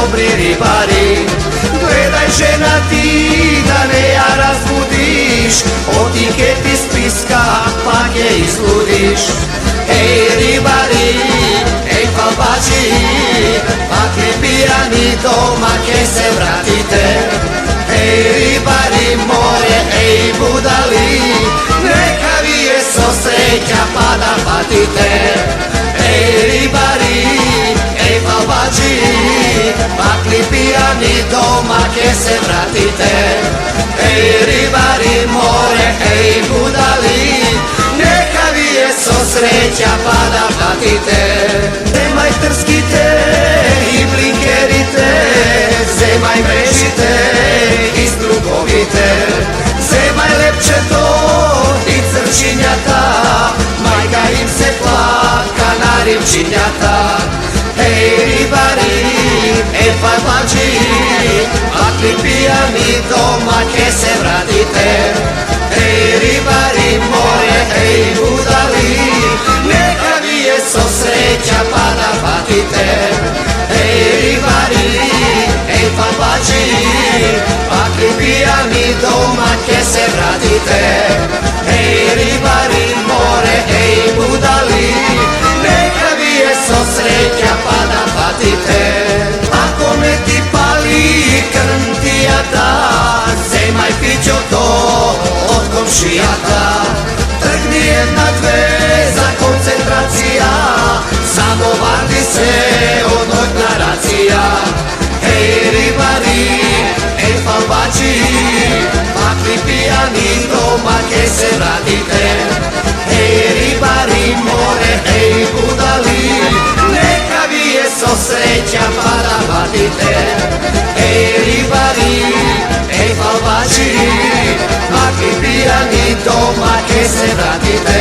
dobri ribari. Gledaj žena ti da ne ja razbudiš, od tiketi spiska pak je izludiš. Ej ribari, ej falbači, pakli pijani doma ke se vratite. Ej ribari more, ej budali, neka vije so sreća pa da patite. Ej ribari, ej falbači, pakli pijani doma ke se vratite. Ej ribari more, ej budali, neka vije so sreća pa da patite. Zemaj trskite i blinkerite, zemaj mrežite i strugovite. Zemaj lepčeto i crčinjata, majka im se plaka na ribčinjata. Ej ribari, ej falbači, pakli pijani doma ke se vratite. Ej ribari more, ej budali, neka vije so sreća pa da patite. Ej ribari, ej falbači, pakli pijani doma ke se vratite. Ej ribari more, ej budali, neka vije so sreća pa da patite. Ako me ti pali krntijata, zemaj pićo to od komšijata. Trgni jedna dve za koncentracija, samo vardi se od noćna racija. Ej ribari, ej falbači, pakli pijani doma ke se vratite. Ej ribari more, ej budali, neka vije so sreća pa da patite. Ej ribari, ej falbači, pakli pijani doma ke se vratite.